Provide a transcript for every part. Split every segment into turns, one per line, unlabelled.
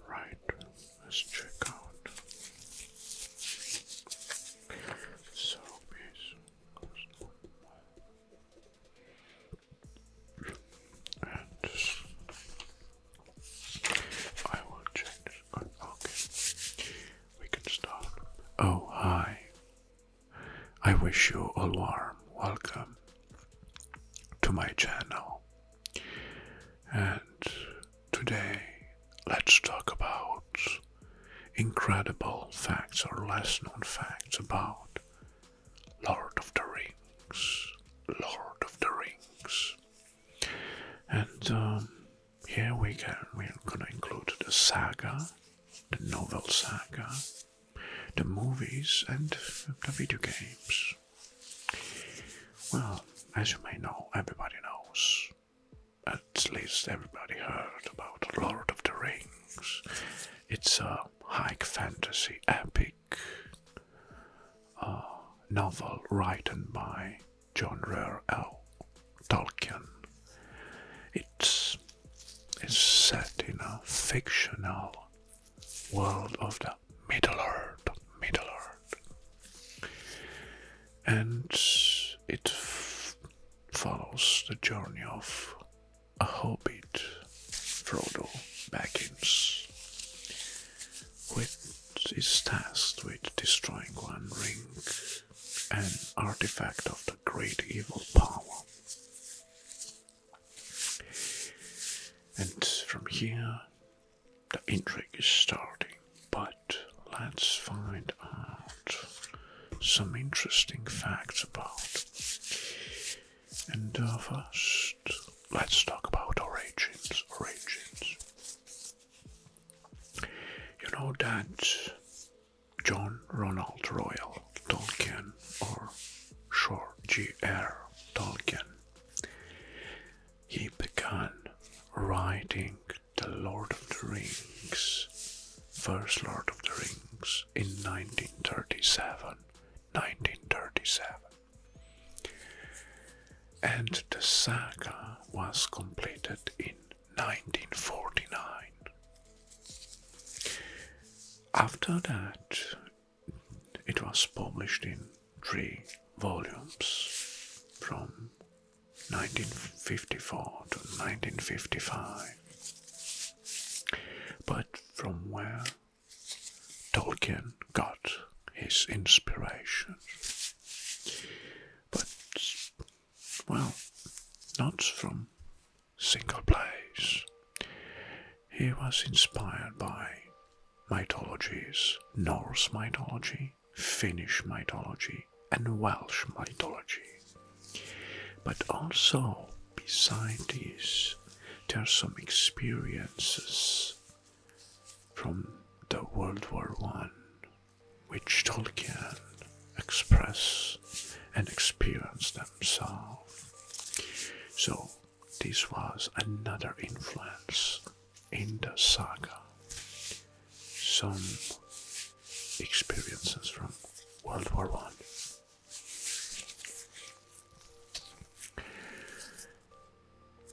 Right, let's check out. So and I will check this. Okay, we can start. Oh, hi. I wish you a warm welcome to my channel. And today, let's talk about incredible facts or less known facts about Lord of the Rings. Lord of the Rings. And here we're gonna include the saga, the novel saga, the movies, and the video games. Well, as you may know, everybody knows. At least everybody heard about Lord of the Rings. It's a high fantasy epic novel written by J.R.R. Tolkien. It's set in a fictional world of the Middle-earth. And it follows the journey of a hobbit, Frodo Baggins, who is tasked with destroying one ring, an artifact of the great evil power. And from here, the intrigue is starting, but let's find out some interesting facts about. And first, let's talk about origins. You know that John Ronald Reuel Tolkien, or short J.R.R. Tolkien, he began writing the Lord of the Rings, first Lord of the Rings, in 1937. And the saga was completed in 1949. After that, it was published in 3 volumes from 1954 to 1955. But from where Tolkien got his inspiration? But, well, not from single place. He was inspired by mythologies, Norse mythology, Finnish mythology, and Welsh mythology. But also, beside this, there are some experiences from the World War I, which Tolkien expressed and experienced themselves. So this was another influence in the saga. Some experiences from World War I.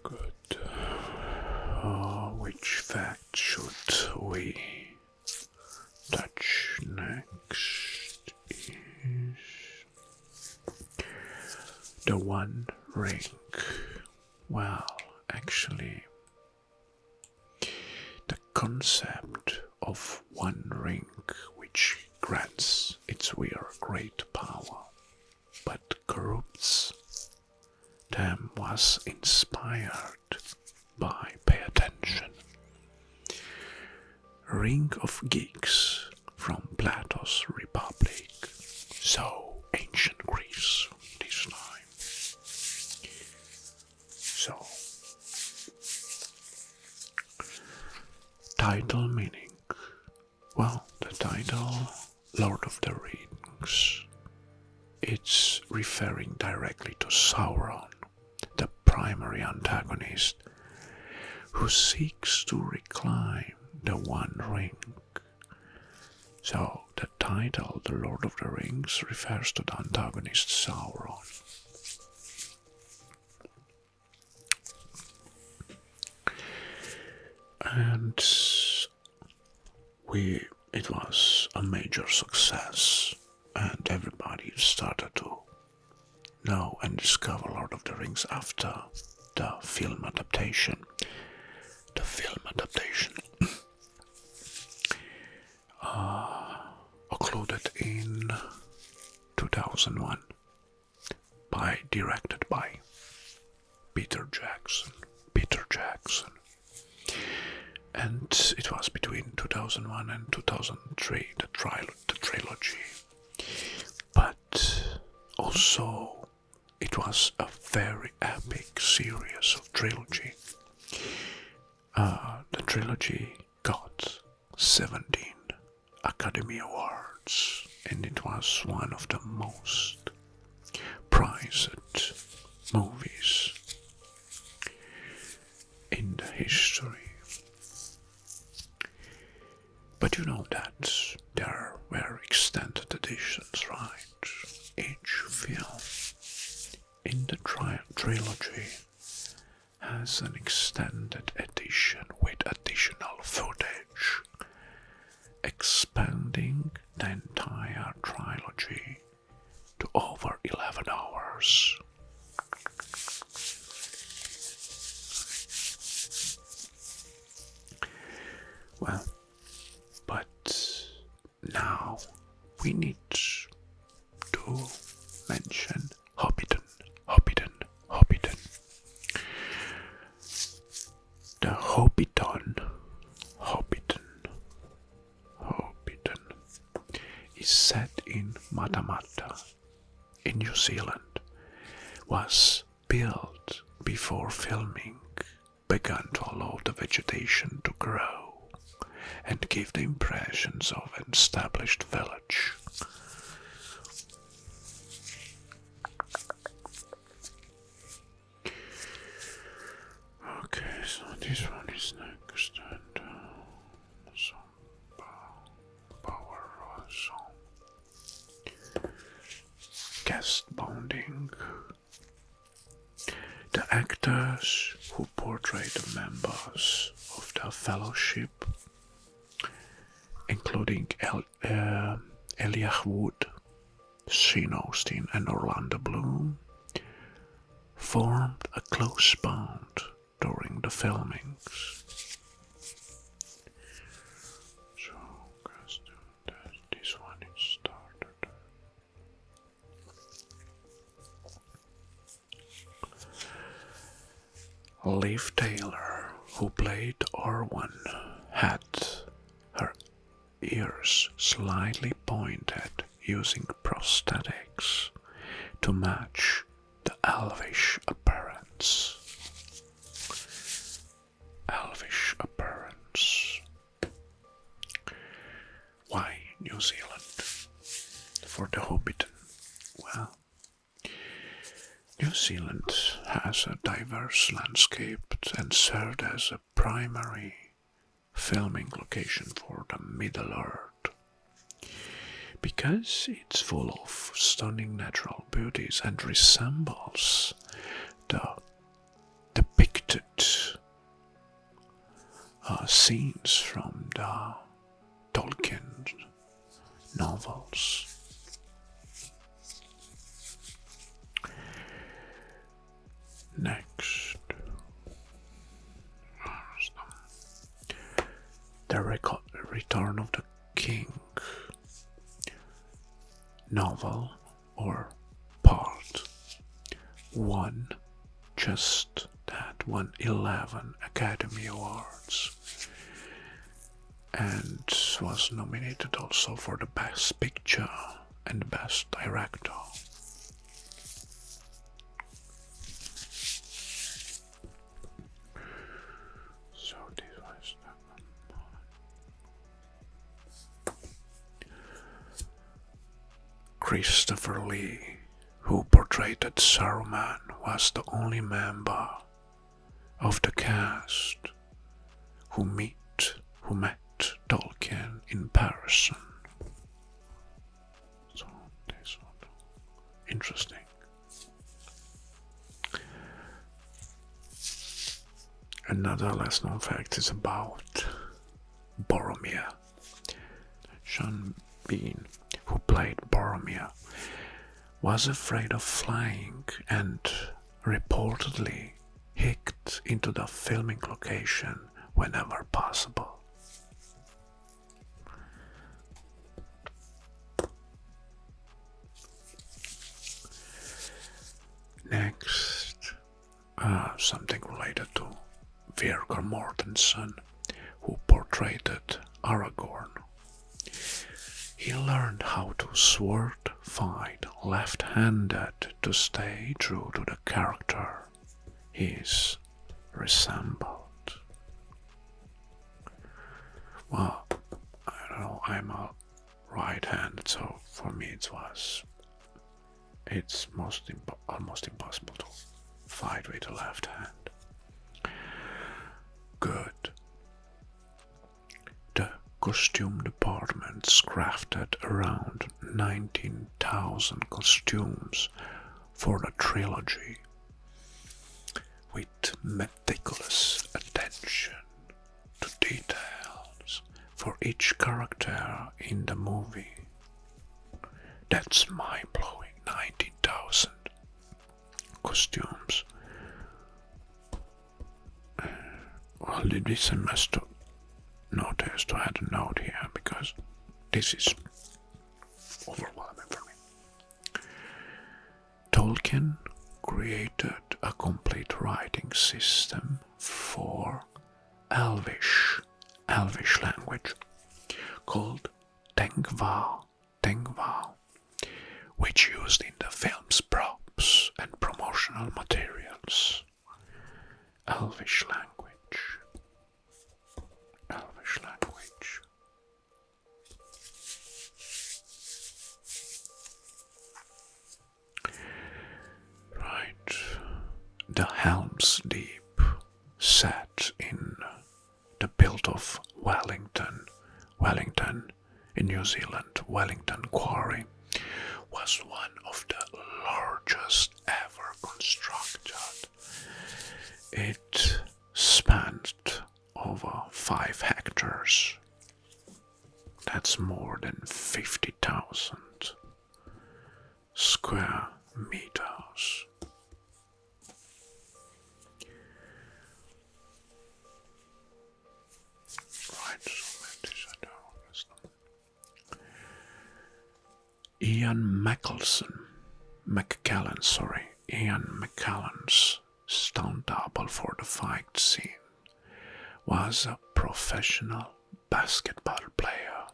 Good. Which fact should we touch next? Is the One Ring. Well, actually, the concept of one ring which grants its wearer great power but corrupts them was inspired by, pay attention, Ring of Geeks from Plato's Republic. So ancient Greece this time. So title meaning. Well, the title Lord of the Rings, it's referring directly to Sauron, the primary antagonist, who seeks to reclaim the One Ring. So the title, The Lord of the Rings, refers to the antagonist Sauron. And it was a major success, and everybody started to know and discover Lord of the Rings after the film adaptation. The film adaptation occluded in 2001, directed by Peter Jackson. And it was between 2001 and 2003, the trilogy. But also, it was a very epic series of trilogy. The trilogy got 17 Academy Awards, and it was one of the most prized movies in the history. But you know that there were extended editions, right? Each film in the trilogy has an extended edition with additional footage, expanding the entire trilogy to over 11 hours. Well, but now we need to mention Hobbiton. The Hobbiton is set in Matamata in New Zealand, was built before filming began to allow the vegetation to grow and give the impressions of an established village. Okay, so this one is next, and some power also. Guest bounding. The actors who portray the members of the Fellowship, including Elijah Wood, Sean Austin, and Orlando Bloom, formed a close bond during the filmings. So, this one is started. Liv Taylor, who played Orwen, had her ears slightly pointed using prosthetics to match the Elvish appearance. Why New Zealand for the Hobbiton? Well, New Zealand has a diverse landscape and served as a primary filming location for the Middle-earth. Because it's full of stunning natural beauties and resembles the depicted scenes from the Tolkien novels. Next, the Return of the King novel, or part 1, just that won 11 Academy Awards and was nominated also for the Best Picture and Best Director. So this was that one. Christopher Lee, who portrayed Saruman, was the only member of the cast who met Tolkien in person. So this one, interesting. Another less known fact is about Boromir. Sean Bean, who played Boromir, was afraid of flying and reportedly hicked into the filming location whenever possible. Next, something related to Viggo Mortensen, who portrayed Aragorn. He learned how to sword fight left-handed to stay true to the character he's resembled. Well, I don't know, I'm a right-handed, so for me it's almost impossible to fight with the left hand. Good. The costume departments crafted around 19,000 costumes for the trilogy, with meticulous attention to details for each character in the movie. That's mind-blowing. 19,000 costumes. Well, this I must notice to add a note here because this is overwhelming for me. Tolkien created a complete writing system for Elvish language called knwon, which used in the film's props and promotional materials. Elvish language. Right. The Helm's Deep, set in the build of Wellington in New Zealand, Wellington Quarry, was one of the largest ever constructed. It spanned over 5 hectares. That's more than 50,000 square meters. Ian McKellen's stunt double for the fight scene was a professional basketball player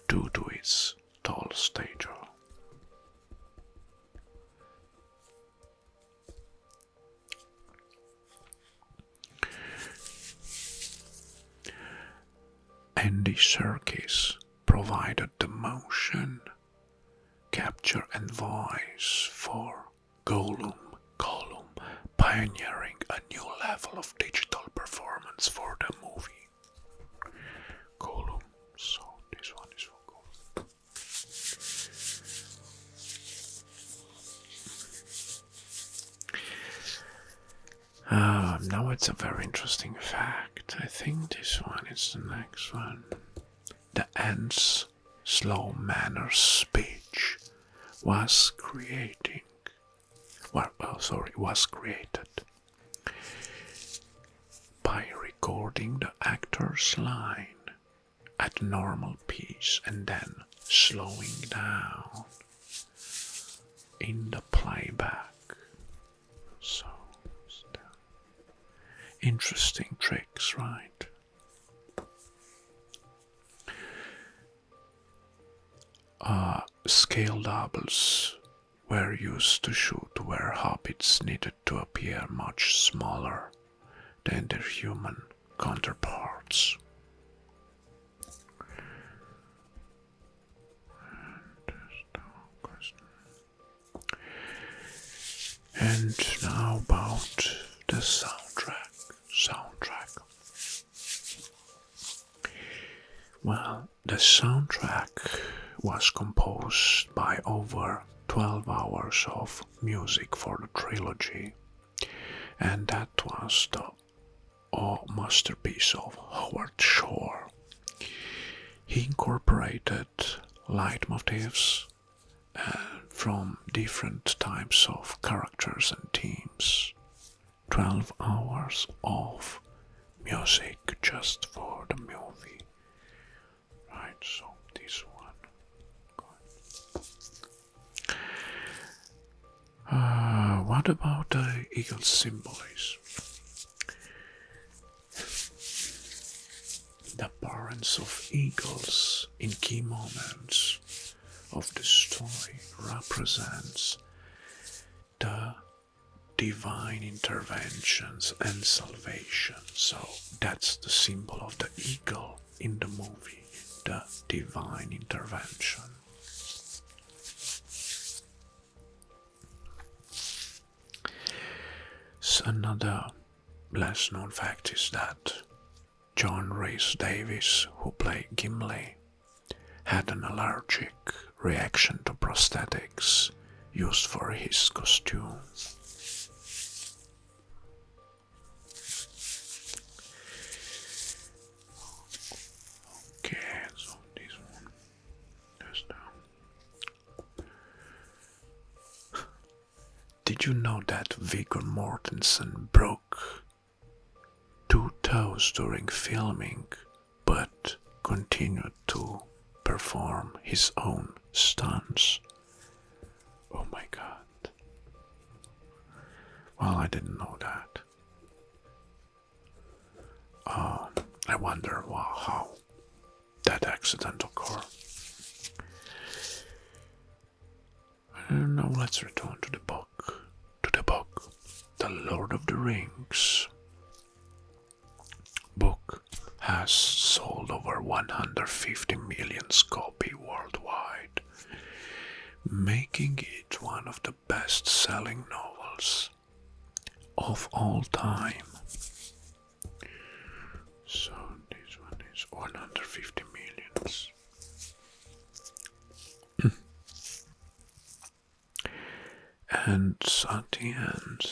due to his tall stature. Andy Serkis provided the motion capture and voice for Gollum, pioneering a new level of digital performance for the movie. Gollum, so this one is for Gollum. Now it's a very interesting fact. I think this one is the next one. The Ant's slow manner speech was created by recording the actor's line at normal pace and then slowing down in the playback. So, interesting tricks, right? Scale doubles were used to shoot where hobbits needed to appear much smaller than their human counterparts. And now about the soundtrack. Well, the soundtrack was composed by over 12 hours of music for the trilogy, and that was the a masterpiece of Howard Shore. He incorporated leitmotifs from different types of characters and themes. 12 hours of music just for the movie. Right, so this one. What about the eagle symbolism? The appearance of eagles in key moments of the story represents the divine interventions and salvation. So that's the symbol of the eagle in the movie, the divine intervention. So another less known fact is that John Rhys Davies, who played Gimli, had an allergic reaction to prosthetics used for his costume. Okay, so this one. There's down. Did you know that Viggo Mortensen broke 2 toes during filming, but continued to perform his own stunts? Oh my god. Well, I didn't know that. I wonder how that accident occurred. Now let's return to the book. The Lord of the Rings book has sold over 150 million copies worldwide, making it one of the best-selling novels of all time. So this one is 150 millions. And at the end,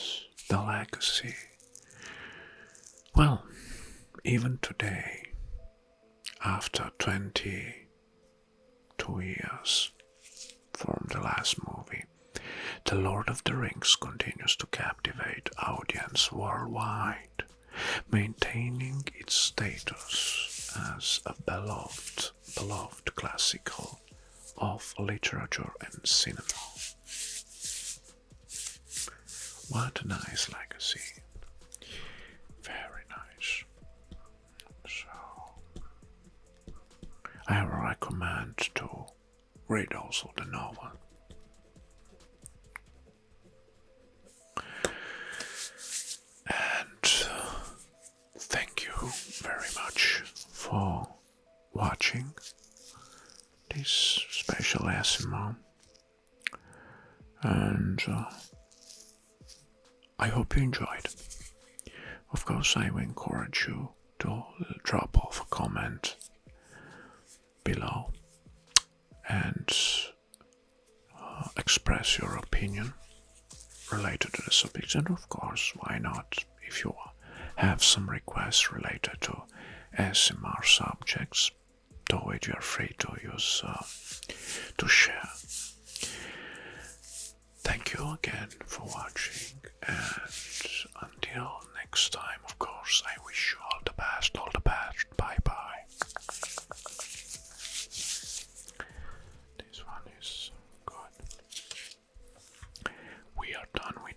the legacy. Well, even today, after 22 years from the last movie, The Lord of the Rings continues to captivate audience worldwide, maintaining its status as a beloved classical of literature and cinema. What a nice legacy. Very nice. So, I recommend to read also the novel. And thank you very much for watching this special ASMR. And I hope you enjoyed. Of course, I will encourage you to drop off a comment below and express your opinion related to the subject. And of course, why not, if you have some requests related to ASMR subjects, do it, you are free to use, to share. Thank you again for watching, and until next time, of course, I wish you all the best, bye bye. This one is good. We are done with